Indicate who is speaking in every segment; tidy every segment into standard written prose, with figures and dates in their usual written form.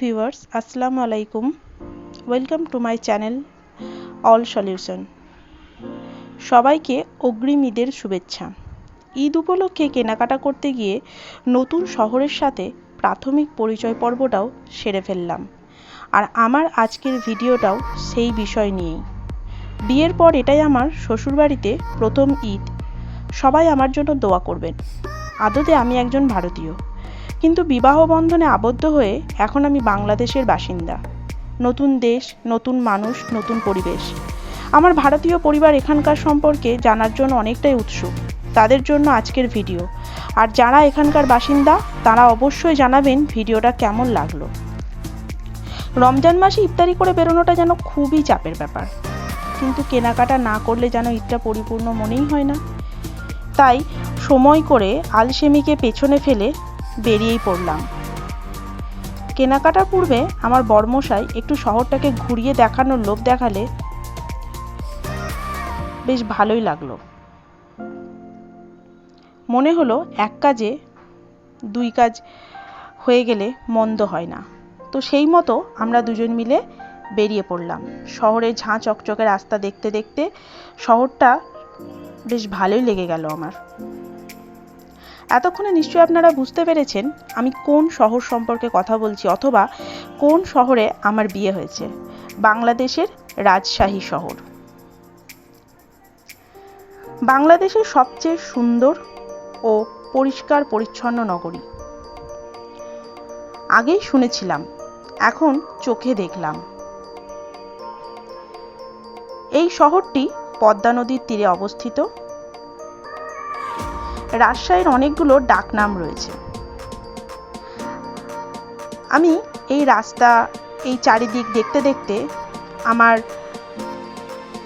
Speaker 1: Viewers, আসসালামু আলাইকুম। Welcome to my channel all solution. সবাইকে অগ্রিম ঈদের শুভেচ্ছা। ঈদ উপলক্ষে কেনাকাটা করতে গিয়ে নতুন শহরের সাথে প্রাথমিক পরিচয় পর্বটাও সেরে ফেললাম। আর আমার আজকের ভিডিওটাও সেই বিষয় নিয়েই। বিয়ের পর এটাই আমার শ্বশুরবাড়িতে প্রথম ঈদ। সবাই আমার জন্য দোয়া করবেন। আদতে আমি একজন ভারতীয়, কিন্তু বিবাহ বন্ধনে আবদ্ধ হয়ে এখন আমি বাংলাদেশের বাসিন্দা। নতুন দেশ, নতুন মানুষ, নতুন পরিবেশ। আমার ভারতীয় পরিবার এখানকার সম্পর্কে জানার জন্য অনেকটাই উৎসুক। তাদের জন্য আজকের ভিডিও। আর যারা এখানকার বাসিন্দা তারা অবশ্যই জানাবেন ভিডিওটা কেমন লাগলো। রমজান মাসে ইফতারি করে বেরোনোটা যেন খুবই চাপের ব্যাপার, কিন্তু কেনাকাটা না করলে যেন ঈদটা পরিপূর্ণ মনেই হয় না। তাই সময় করে আলসেমিকে পেছনে ফেলে বেরিয়েই পড়লাম। কেনাকাটার পূর্বে আমার বড়মশাই একটু শহরটাকে ঘুরিয়ে দেখানোর লোভ দেখালে বেশ ভালোই লাগলো। মনে হলো এক কাজে দুই কাজ হয়ে গেলে মন্দ হয় না। তো সেই মতো আমরা দুজন মিলে বেরিয়ে পড়লাম। শহরে ঝাঁ চকচকে রাস্তা দেখতে দেখতে শহরটা বেশ ভালোই লেগে গেল আমার। এতক্ষণে নিশ্চয়ই আপনারা বুঝতে পেরেছেন আমি কোন শহর সম্পর্কে কথা বলছি, অথবা কোন শহরে আমার বিয়ে হয়েছে। বাংলাদেশের রাজশাহী শহর। বাংলাদেশের সবচেয়ে সুন্দর ও পরিষ্কার পরিচ্ছন্ন নগরী। আগেই শুনেছিলাম, এখন চোখে দেখলাম। এই শহরটি পদ্মা নদীর তীরে অবস্থিত। রাজশাহীর অনেকগুলো ডাকনাম রয়েছে। আমি এই রাস্তা, এই চারিদিক দেখতে দেখতে আমার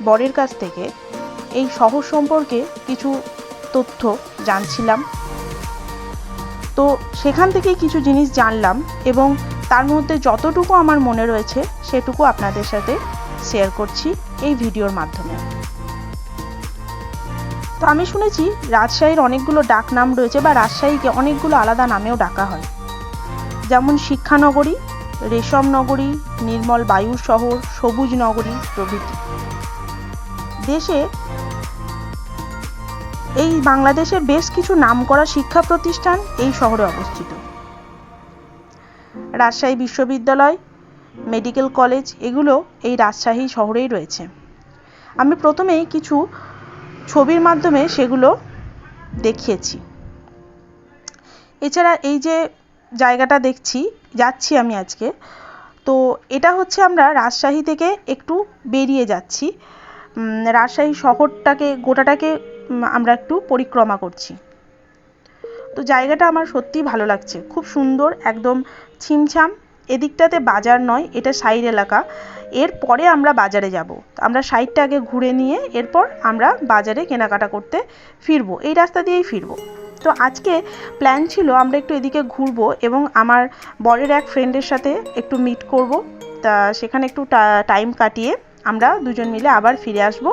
Speaker 1: বরের কাছ থেকে এই শহর সম্পর্কে কিছু তথ্য জানছিলাম। তো সেখান থেকেই কিছু জিনিস জানলাম এবং তার মধ্যে যতটুকু আমার মনে রয়েছে সেটুকু আপনাদের সাথে শেয়ার করছি এই ভিডিওর মাধ্যমে। তো আমি শুনেছি রাজশাহীর অনেকগুলো ডাক নাম রয়েছে, বা রাজশাহীকে অনেকগুলো আলাদা নামেও ডাকা হয়, যেমন শিক্ষানগরী, রেশম নগরী, নির্মল বায়ুর শহর, সবুজ নগরী প্রভৃতি। এই বাংলাদেশের বেশ কিছু নামকরা শিক্ষা প্রতিষ্ঠান এই শহরে অবস্থিত। রাজশাহী বিশ্ববিদ্যালয়, মেডিকেল কলেজ, এগুলো এই রাজশাহী শহরেই রয়েছে। আমি প্রথমেই কিছু ছবির মাধ্যমে সেগুলো দেখিয়েছি। এছাড়া এই যে জায়গাটা যাচ্ছি আমি আজকে, তো এটা হচ্ছে আমরা রাজশাহী থেকে একটু বেরিয়ে যাচ্ছি। রাজশাহী শহরটাকে গোটাটাকে আমরা একটু পরিক্রমা করছি। তো জায়গাটা আমার সত্যিই ভালো লাগছে, খুব সুন্দর, একদম ছিমছাম। এদিকটাতে বাজার নয়, এটা সাইড এলাকা। এরপরে আমরা বাজারে যাব। আমরা সাইডটা আগে ঘুরে নিয়ে এরপর আমরা বাজারে কেনাকাটা করতে ফিরবো, এই রাস্তা দিয়েই ফিরবো। তো আজকে প্ল্যান ছিল আমরা একটু এদিকে ঘুরবো এবং আমার বরের এক ফ্রেন্ডের সাথে একটু মিট করব। তা সেখানে একটু টাইম কাটিয়ে আমরা দুজন মিলে আবার ফিরে আসব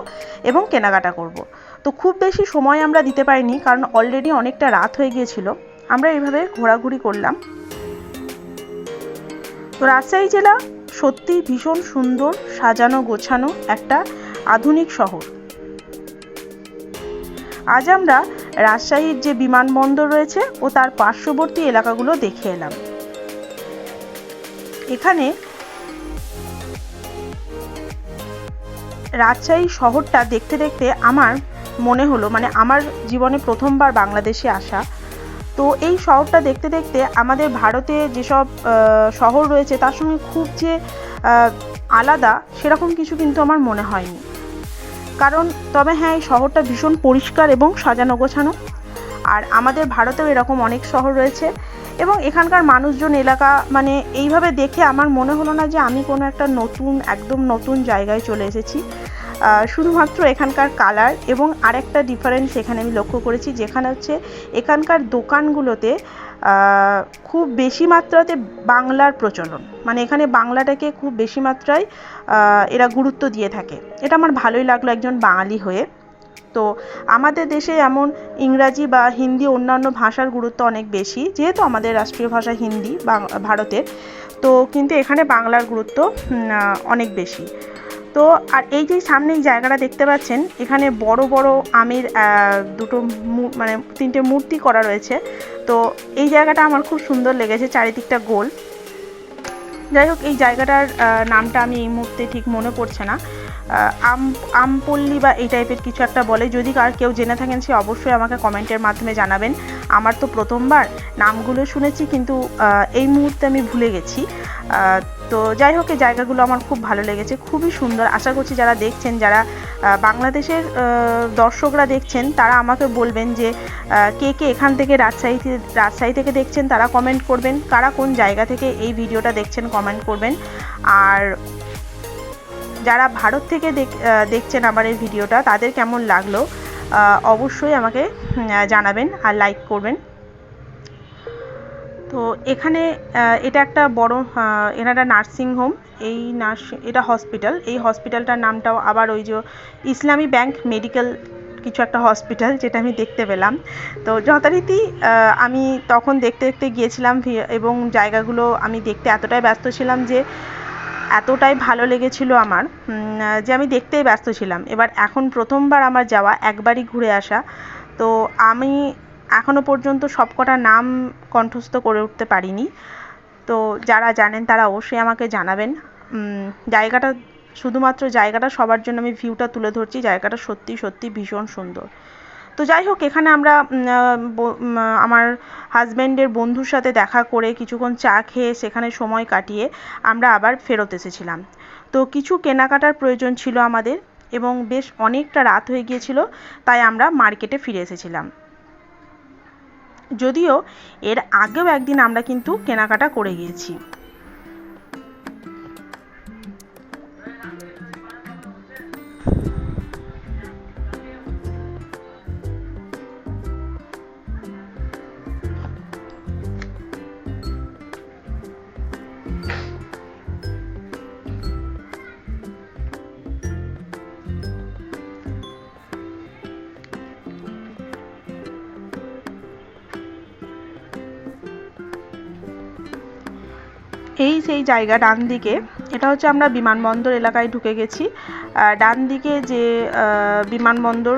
Speaker 1: এবং কেনাকাটা করব। তো খুব বেশি সময় আমরা দিতে পারিনি, কারণ অলরেডি অনেকটা রাত হয়ে গিয়েছিল। আমরা এইভাবে ঘোরাঘুরি করলাম। তো রাজশাহী জেলা সত্যি ভীষণ সুন্দর, সাজানো গোছানো একটা আধুনিক শহর। আজ আমরা রাজশাহীর যে বিমানবন্দর রয়েছে ও তার পার্শ্ববর্তী এলাকাগুলো দেখে এলাম। এখানে রাজশাহী শহরটা দেখতে দেখতে আমার মনে হলো, মানে আমার জীবনে প্রথমবার বাংলাদেশে আসা। তো এই শহরটা দেখতে দেখতে আমাদের ভারতে যেসব শহর রয়েছে তার সঙ্গে খুব যে আলাদা সেরকম কিছু কিন্তু আমার মনে হয়নি। কারণ তবে হ্যাঁ, এই শহরটা ভীষণ পরিষ্কার এবং সাজানো গোছানো। আর আমাদের ভারতেও এরকম অনেক শহর রয়েছে এবং এখানকার মানুষজন, এলাকা, মানে এইভাবে দেখে আমার মনে হলো না যে আমি কোনো একটা একদম নতুন জায়গায় চলে এসেছি। শুধুমাত্র এখানকার কালার এবং আরেকটা ডিফারেন্স এখানে আমি লক্ষ্য করেছি, যেখানে হচ্ছে এখানকার দোকানগুলোতে খুব বেশি মাত্রাতে বাংলার প্রচলন। মানে এখানে বাংলাটাকে খুব বেশি মাত্রায় এরা গুরুত্ব দিয়ে থাকে। এটা আমার ভালোই লাগলো একজন বাঙালি হয়ে। তো আমাদের দেশে এমন ইংরাজি বা হিন্দি, অন্যান্য ভাষার গুরুত্ব অনেক বেশি, যেহেতু আমাদের রাষ্ট্রীয় ভাষা হিন্দি ভারতের। তো কিন্তু এখানে বাংলার গুরুত্ব অনেক বেশি। তো আর এই যে সামনে এই জায়গাটা দেখতে পাচ্ছেন, এখানে বড় বড় আমের দুটো মানে 3টে মূর্তি করা রয়েছে। তো এই জায়গাটা আমার খুব সুন্দর লেগেছে, চারিদিকটা গোল। যাই হোক, এই জায়গাটার নামটা আমি এই মুহূর্তে ঠিক মনে পড়ছে না, আমপল্লী বা এই টাইপের কিছু একটা বলে। যদি আর কেউ জেনে থাকেন সে অবশ্যই আমাকে কমেন্টের মাধ্যমে জানাবেন। আমার তো প্রথমবার, নামগুলো শুনেছি কিন্তু এই মুহূর্তে আমি ভুলে গেছি। তো যাই হোক, এই জায়গাগুলো আমার খুব ভালো লেগেছে, খুবই সুন্দর। আশা করছি যারা দেখছেন, যারা বাংলাদেশের দর্শকরা দেখছেন, তারা আমাকে বলবেন যে কে কে এখান থেকে রাজশাহী থেকে দেখছেন, তারা কমেন্ট করবেন। কারা কোন জায়গা থেকে এই ভিডিওটা দেখছেন কমেন্ট করবেন। আর যারা ভারত থেকে দেখছেন আমার এই ভিডিওটা, তাদের কেমন লাগলো অবশ্যই আমাকে জানাবেন আর লাইক করবেন। তো এখানে এটা একটা বড়, এটা একটা নার্সিংহোম, এটা হসপিটাল। এই হসপিটালটার নামটাও আবার ওই যে ইসলামী ব্যাংক মেডিকেল কিছু একটা হসপিটাল, যেটা আমি দেখতে পেলাম। তো যথারীতি আমি তখন দেখতে দেখতে গিয়েছিলাম এবং জায়গাগুলো আমি দেখতে এতটাই ব্যস্ত ছিলাম যে এতটাই ভালো লেগেছিল আমার যে আমি দেখতেই ব্যস্ত ছিলাম। এবার এখন প্রথমবার আমার যাওয়া, একবারই ঘুরে আসা। তো আমি এখনও পর্যন্ত সবকটা নাম কণ্ঠস্থ করে উঠতে পারিনি। তো যারা জানেন তারা অবশ্যই আমাকে জানাবেন। জায়গাটা, শুধুমাত্র জায়গাটা সবার জন্য আমি ভিউটা তুলে ধরছি। জায়গাটা সত্যি সত্যি ভীষণ সুন্দর। তো যাই হোক, এখানে আমরা আমার হাজব্যান্ডের বন্ধুর সাথে দেখা করে কিছুক্ষণ চা খেয়ে সেখানে সময় কাটিয়ে আমরা আবার ফেরত এসেছিলাম। তো কিছু কেনাকাটার প্রয়োজন ছিল আমাদের এবং বেশ অনেকটা রাত হয়ে গিয়েছিল, তাই আমরা মার্কেটে ফিরে এসেছিলাম। যদিও এর আগেও একদিন আমরা কিন্তু কেনাকাটা করে গিয়েছি। এই সেই জায়গা ডান দিকে, এটা হচ্ছে আমরা বিমানবন্দর এলাকায় ঢুকে গেছি। ডান দিকে যে বিমানবন্দর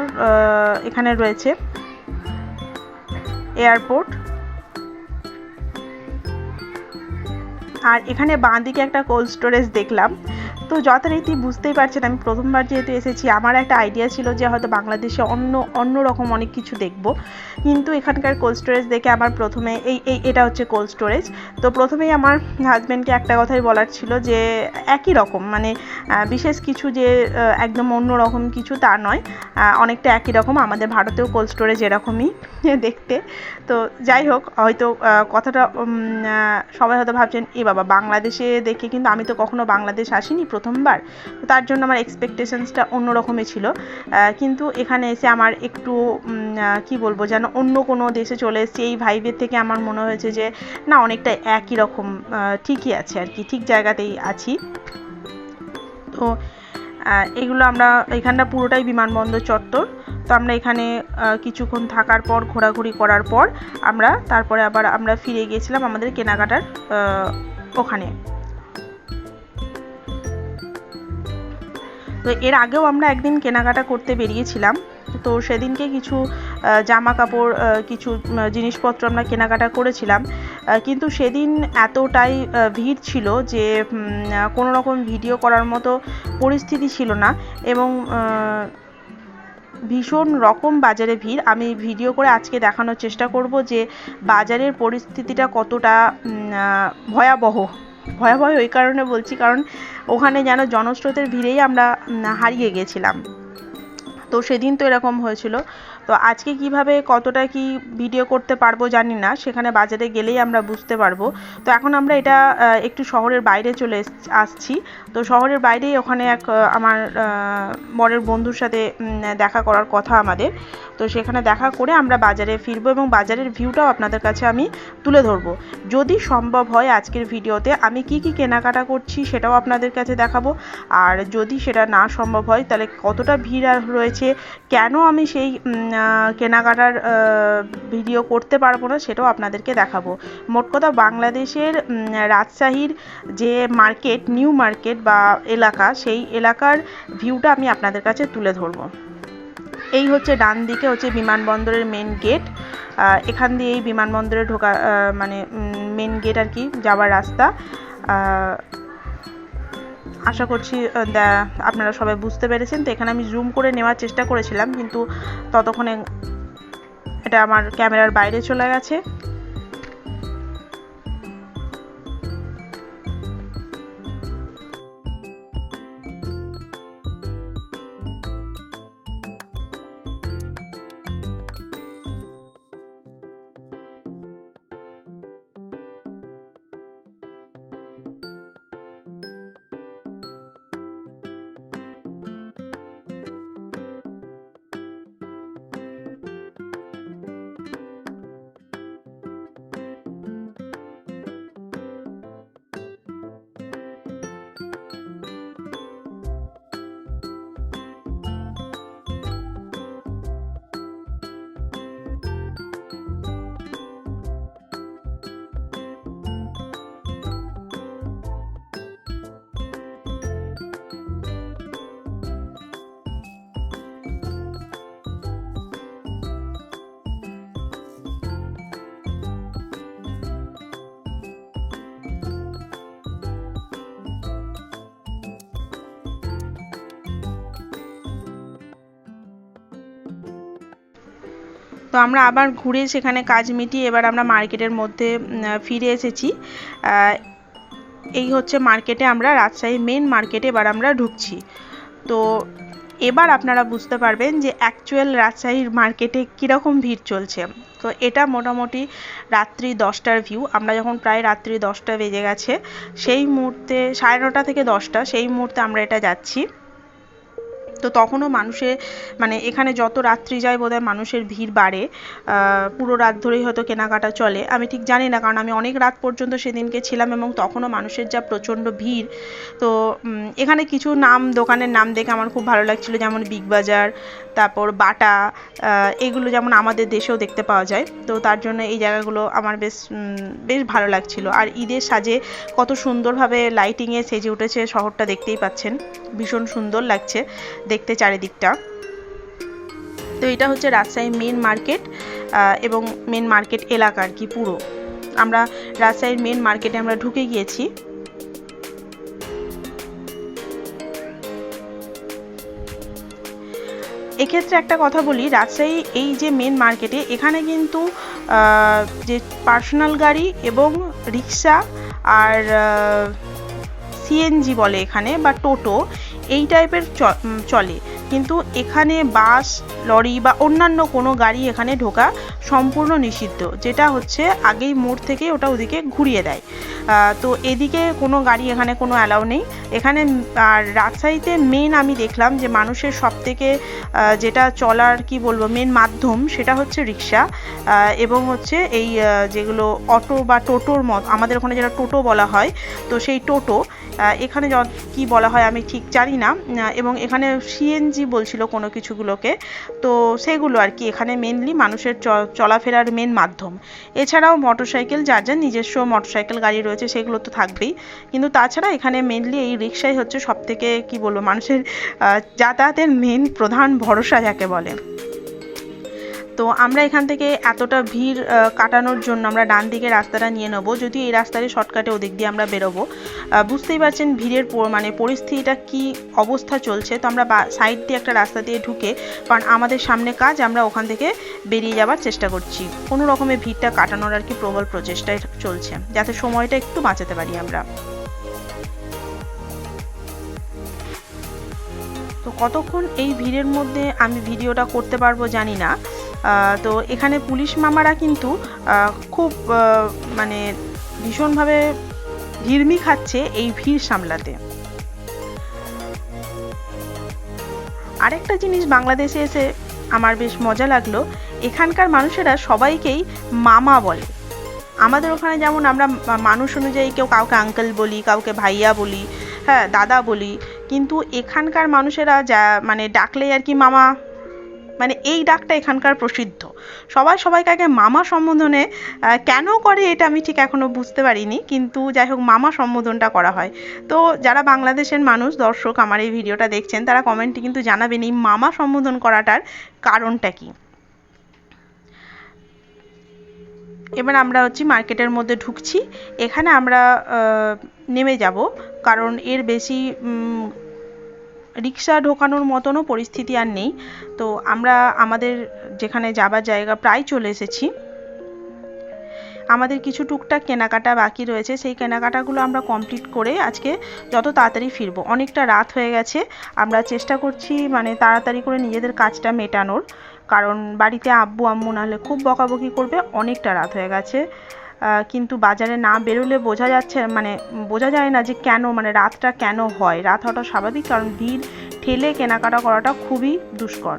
Speaker 1: এখানে রয়েছে, এয়ারপোর্ট। আর এখানে বাঁ দিকে একটা কোল্ড স্টোরেজ দেখলাম। তো যথারীতি বুঝতেই পারছেন, আমি প্রথমবার যেহেতু এসেছি, আমার একটা আইডিয়া ছিল যে হয়তো বাংলাদেশে অন্য রকম অনেক কিছু দেখব, কিন্তু এখানকার কোল্ড স্টোরেজ দেখে আমার প্রথমে এটা হচ্ছে কোল্ড স্টোরেজ। তো প্রথমেই আমার হাজব্যান্ডকে একটা কথাই বলার ছিল যে একই রকম, মানে বিশেষ কিছু যে একদম অন্য রকম কিছু তা নয়, অনেকটা একই রকম। আমাদের ভারতেও কোল্ড স্টোরেজ এরকমই দেখতে। তো যাই হোক, হয়তো কথাটা সবাই হয়তো ভাবছেন এ বাবা, বাংলাদেশে দেখে, কিন্তু আমি তো কখনো বাংলাদেশ আসিনি, প্রথমবার। তো তার জন্য আমার এক্সপেকটেশনসটা অন্য রকমই ছিল। কিন্তু এখানে এসে আমার একটু কি বলবো, যেন অন্য কোনো দেশে চলে এসেছি। এই ভাইবের থেকে আমার মনে হয়েছে যে না, অনেকটা একই রকম, ঠিকই আছে আর কি, ঠিক জায়গাতেই আছি। তো এগুলো আমরা, এখানটা পুরোটাই বিমানবন্দর চত্বর। তো আমরা এখানে কিছুক্ষণ থাকার পর, ঘোরাঘুরি করার পর তারপরে আবার আমরা ফিরে গিয়েছিলাম আমাদের কেনাকাটার ওখানে। তো এর আগেও আমরা একদিন কেনাকাটা করতে বেরিয়েছিলাম। তো সেদিনকে কিছু জামা কাপড়, কিছু জিনিসপত্র আমরা কেনাকাটা করেছিলাম, কিন্তু সেদিন এতটাই ভিড় ছিল যে কোনো রকম ভিডিও করার মতো পরিস্থিতি ছিল না, এবং ভীষণ রকম বাজারে ভিড়। আমি ভিডিও করে আজকে দেখানোর চেষ্টা করব যে বাজারের পরিস্থিতিটা কতটা ভয়াবহ। এই কারণে বলছি, কারণ ওখানে যেন জনস্রোতের ভিড়েই আমরা হারিয়ে গেছিলাম। তো সেদিন তো এরকম হয়েছিল। তো আজকে কিভাবে কতটা কি ভিডিও করতে পারবো জানি না, সেখানে বাজারে গেলেই আমরা বুঝতে পারবো। তো এখন আমরা এটা একটু শহরের বাইরে চলে আসছি। তো শহরের বাইরেই ওখানে এক আমার বরের বন্ধুর সাথে দেখা করার কথা আমাদের। তো সেখানে দেখা করে আমরা বাজারে ফিরবো এবং বাজারের ভিউটাও আপনাদের কাছে আমি তুলে ধরবো। যদি সম্ভব হয় আজকের ভিডিওতে আমি কি কি কেনাকাটা করছি সেটাও আপনাদের কাছে দেখাবো। আর যদি সেটা না সম্ভব হয়, তাহলে কতটা ভিড় রয়েছে, কেন আমি সেই কেনাকাটার ভিডিও করতে পারবো না, সেটাও আপনাদেরকে দেখাবো। মোট কথা বাংলাদেশের রাজশাহীর যে মার্কেট, নিউ মার্কেট বা এলাকা, সেই এলাকার ভিউটা আমি আপনাদের কাছে তুলে ধরবো। এই হচ্ছে ডান দিকে হচ্ছে বিমানবন্দরের মেন গেট। এখান দিয়ে এই বিমানবন্দরে ঢোকা মানে মেন গেট আর কি, যাওয়ার রাস্তা। আশা করছি আপনারা সবাই বুঝতে পেরেছেন। তো এখানে আমি জুম করে নেওয়ার চেষ্টা করেছিলাম, কিন্তু ততক্ষণে এটা আমার ক্যামেরার বাইরে চলে গেছে। তো আমরা আবার ঘুরে সেখানে কাজ মিটিয়ে এবার আমরা মার্কেটের মধ্যে ফিরে এসেছি। এই হচ্ছে মার্কেটে, আমরা রাজশাহী মেন মার্কেটে এবার আমরা ঢুকছি। তো এবার আপনারা বুঝতে পারবেন যে অ্যাকচুয়াল রাজশাহীর মার্কেটে কীরকম ভিড় চলছে। তো এটা মোটামুটি রাত্রি 10টার ভিউ। আমরা যখন প্রায় রাত্রি 10টা বেজে গেছে, সেই মুহূর্তে 9:30 থেকে 10টা, সেই মুহূর্তে আমরা এটা যাচ্ছি। তো তখনও মানুষের মানে এখানে যত রাত্রি যায় বোধহয় মানুষের ভিড় বাড়ে। পুরো রাত ধরেই হয়তো কেনাকাটা চলে, আমি ঠিক জানি না, কারণ আমি অনেক রাত পর্যন্ত সেদিনকে ছিলাম এবং তখনও মানুষের যা প্রচণ্ড ভিড়। তো এখানে কিছু দোকানের নাম দেখে আমার খুব ভালো লাগছিল, যেমন বিগ বাজার, তারপর বাটা, এগুলো যেমন আমাদের দেশেও দেখতে পাওয়া যায়। তো তার জন্য এই জায়গাগুলো আমার বেশ ভালো লাগছিল। আর ঈদের সাজে কত সুন্দরভাবে লাইটিংয়ে সেজে উঠেছে শহরটা, দেখতেই পাচ্ছেন, ভীষণ সুন্দর লাগছে দেখতে চারিদিকটা। তো এটা হচ্ছে রাজশাহী মেন মার্কেট এবং মেন মার্কেট এলাকা আর কি পুরো। আমরা রাজশাহীর মেন মার্কেটে আমরা ঢুকে গিয়েছি। এক্ষেত্রে একটা কথা বলি, রাজশাহী এই যে মেন মার্কেটে, এখানে কিন্তু যে পার্সোনাল গাড়ি এবং রিক্সা আর সিএনজি বলে এখানে, বা টোটো, এই টাইপের চলে। কিন্তু এখানে বাস, লরি বা অন্যান্য কোনো গাড়ি এখানে ঢোকা সম্পূর্ণ নিষিদ্ধ, যেটা হচ্ছে আগেই মোড় থেকে ওটা ওদিকে ঘুরিয়ে দেয়। তো এদিকে কোনো গাড়ি এখানে কোনো অ্যালাউ নেই এখানে। আর রাজশাহীতে মেন আমি দেখলাম যে মানুষের সবথেকে যেটা চলার কি বলবো মেন মাধ্যম, সেটা হচ্ছে রিক্সা এবং হচ্ছে এই যেগুলো অটো বা টোটোর মত, আমাদের ওখানে যেটা টোটো বলা হয়, তো সেই টোটো এখানে কি বলা হয় আমি ঠিক জানি না। এবং এখানে সিএনজি বলছিল কোনো কিছুগুলোকে, তো সেগুলো আর কি এখানে মেনলি মানুষের চলাফেরার মেন মাধ্যম। এছাড়াও মোটরসাইকেল, যার যার নিজস্ব মোটরসাইকেল গাড়ি রয়েছে সেগুলো তো থাকবেই, কিন্তু তাছাড়া এখানে মেনলি এই রিক্সাই হচ্ছে সবথেকে কি বলবো মানুষের যাতায়াতের মেন প্রধান ভরসা যাকে বলে। তো আমরা এখান থেকে এতটা ভিড় কাটানোর জন্য আমরা ডান দিকে রাস্তাটা নিয়ে নেব, যদিও এই রাস্তাতে শর্টকাটে ওদিক দিয়ে আমরা বেরোবো। বুঝতেই পারছেন ভিড়ের মানে পরিস্থিতিটা কি অবস্থা চলছে। তো আমরা সাইড দিয়ে একটা রাস্তা দিয়ে ঢুকে, কারণ আমাদের সামনে কাজ, আমরা ওখান থেকে বেরিয়ে যাওয়ার চেষ্টা করছি। কোনো রকমের ভিড়টা কাটানোর আর কি প্রবল প্রচেষ্টায় চলছে, যাতে সময়টা একটু বাঁচাতে পারি আমরা। তো কতক্ষণ এই ভিড়ের মধ্যে আমি ভিডিওটা করতে পারবো জানি না। তো এখানে পুলিশ মামারা কিন্তু খুব মানে ভীষণভাবে ঘিরমি খাচ্ছে এই ভিড় সামলাতে। আরেকটা জিনিস বাংলাদেশে এসে আমার বেশ মজা লাগলো, এখানকার মানুষেরা সবাইকেই মামা বলে। আমাদের ওখানে যেমন আমরা মানুষ অনুযায়ী কেউ কাউকে আঙ্কেল বলি, কাউকে ভাইয়া বলি, হ্যাঁ দাদা বলি, কিন্তু এখানকার মানুষেরা যা মানে ডাকলেই আর কি মামা মানে এই ডাকটা এখানকার প্রসিদ্ধ। সবাই সবাইকে আগে মামা সম্বোধনে কেন করে এটা আমি ঠিক এখনও বুঝতে পারিনি, কিন্তু যাই হোক মামা সম্বোধনটা করা হয়। তো যারা বাংলাদেশের মানুষ দর্শক আমার এই ভিডিওটা দেখছেন তারা কমেন্টে কিন্তু জানাবেন এই মামা সম্বোধন করাটার কারণটা কি। এবার আমরা মার্কেটের মধ্যে ঢুকছি। এখানে আমরা নেমে যাব, কারণ এর বেশি রিক্সা ঢোকানোর মতনও পরিস্থিতি আর নেই। তো আমরা আমাদের যেখানে যাবার জায়গা প্রায় চলে এসেছি। আমাদের কিছু টুকটাক কেনাকাটা বাকি রয়েছে, সেই কেনাকাটাগুলো আমরা কমপ্লিট করে আজকে যত তাড়াতাড়ি ফিরবো। অনেকটা রাত হয়ে গেছে, আমরা চেষ্টা করছি মানে তাড়াতাড়ি করে নিজেদের কাজটা মেটানোর, কারণ বাড়িতে আব্বু আম্মু নাহলে খুব বকাবকি করবে। অনেকটা রাত হয়ে গেছে, কিন্তু বাজারে না বেরোলে বোঝা যাচ্ছে মানে বোঝা যায় না যে কেন মানে রাতটা কেন হয়। রাত হওয়াটা স্বাভাবিক, কারণ ভিড় ঠেলে কেনাকাটা করাটা খুবই দুষ্কর।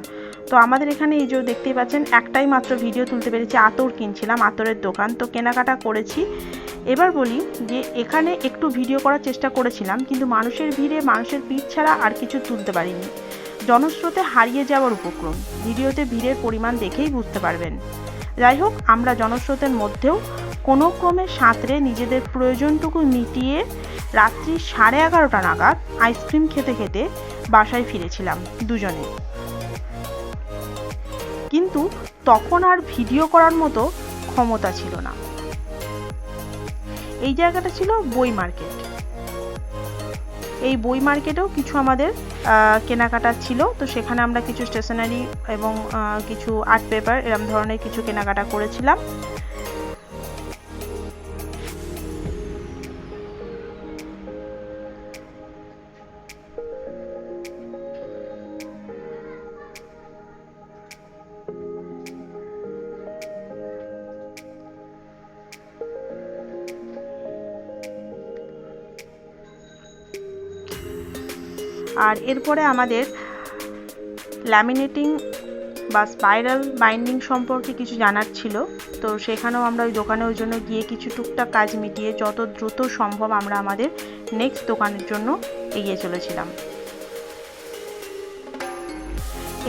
Speaker 1: তো আমাদের এখানে এই যে দেখতেই পাচ্ছেন একটাই মাত্র ভিডিও তুলতে পেরেছি, আতর কিনছিলাম, আতরের দোকান। তো কেনাকাটা করেছি। এবার বলি যে এখানে একটু ভিডিও করার চেষ্টা করেছিলাম, কিন্তু মানুষের ভিড়ে মানুষের ভিড় ছাড়া আর কিছু তুলতে পারিনি। জনস্রোতে হারিয়ে যাওয়ার উপক্রম, ভিডিওতে ভিড়ের পরিমাণ দেখেই বুঝতে পারবেন। যাই হোক, আমরা জনস্রোতের মধ্যেও কোনো ক্রমে সাঁতরে নিজেদের প্রয়োজনটুকু মিটিয়ে রাত্রি 11:30 নাগাদ আইসক্রিম খেতে খেতে বাসায় ফিরেছিলাম দুজনে। কিন্তু তখন আর ভিডিও করার মতো ক্ষমতা ছিল না। এই জায়গাটা ছিল বই মার্কেট। এই বই মার্কেটেও কিছু আমাদের কেনাকাটা ছিল। তো সেখানে আমরা কিছু স্টেশনারি এবং কিছু আর্ট পেপার এরকম ধরনের কিছু কেনাকাটা করেছিলাম। আর এরপরে আমাদের ল্যামিনেটিং বা স্পাইরাল বাইন্ডিং সম্পর্কে কিছু জানার ছিল। তো সেখানেও আমরা ওই দোকানে ওই জন্য গিয়ে কিছু টুকটাক কাজ মিটিয়ে যত দ্রুত সম্ভব আমরা আমাদের নেক্সট দোকানের জন্য এগিয়ে চলেছিলাম।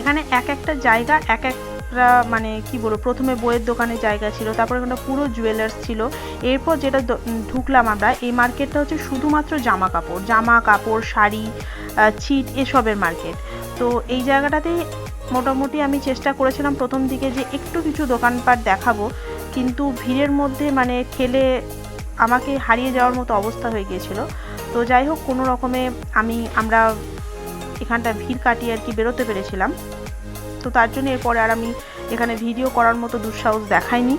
Speaker 1: এখানে এক একটা জায়গা এক একটা মানে কি বলবো, প্রথমে বইয়ের দোকানে জায়গা ছিল, তারপরে এখানে পুরো জুয়েলার্স ছিল। এরপর যেটা ঢুকলাম আমরা, এই মার্কেটটা হচ্ছে শুধুমাত্র জামা কাপড় শাড়ি ছিট এসবের মার্কেট। তো এই জায়গাটাতেই মোটামুটি আমি চেষ্টা করেছিলাম প্রথম দিকে যে একটু কিছু দোকানপাট দেখাবো, কিন্তু ভিড়ের মধ্যে মানে ঠেলে আমাকে হারিয়ে যাওয়ার মতো অবস্থা হয়ে গিয়েছিল। তো যাই হোক, কোনো রকমে আমরা এখানটা ভিড় কাটিয়ে আর কি বেরোতে পেরেছিলাম। তো তার জন্য এরপরে আর আমি এখানে ভিডিও করার মতো দুঃসাহস দেখাইনি।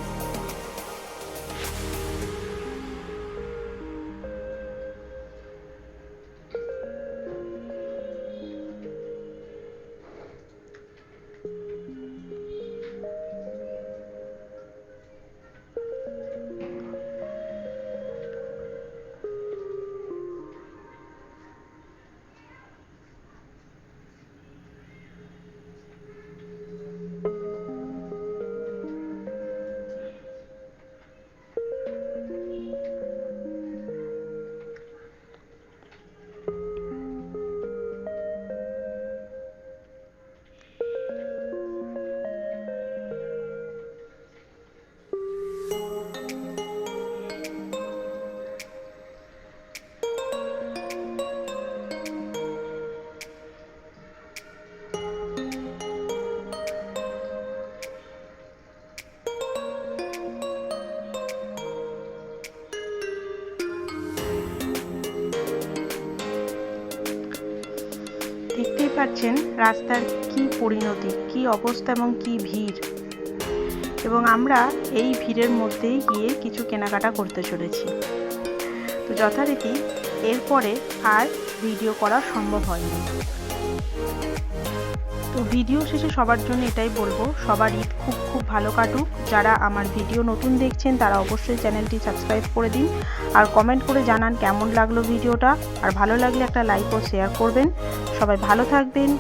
Speaker 1: দেখতেই পাচ্ছেন রাস্তার কি পরিণতি, কি অবস্থা এবং কি ভিড়। এবং আমরা এই ভিড়ের মধ্যেই গিয়ে কিছু কেনাকাটা করতে চলেছি। তো যথারীতি এরপরে আর ভিডিও করা সম্ভব হয়নি। তো ভিডিও শেষে সবার জন্য এটাই বলবো, সবার ঈদ খুব খুব ভালো কাটুক। যারা আমার ভিডিও নতুন দেখছেন তারা অবশ্যই চ্যানেলটি সাবস্ক্রাইব করে দিন, আর কমেন্ট করে জানান কেমন লাগলো ভিডিওটা। আর ভালো লাগলে একটা লাইক ও শেয়ার করবেন। সবাই ভালো থাকবেন।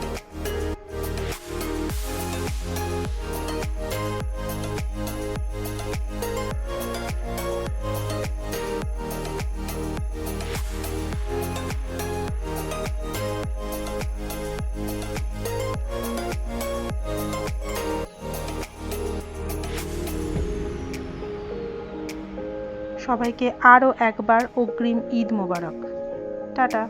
Speaker 1: সবাইকে আরও একবার অগ্রিম ঈদ মোবারক। টাটা।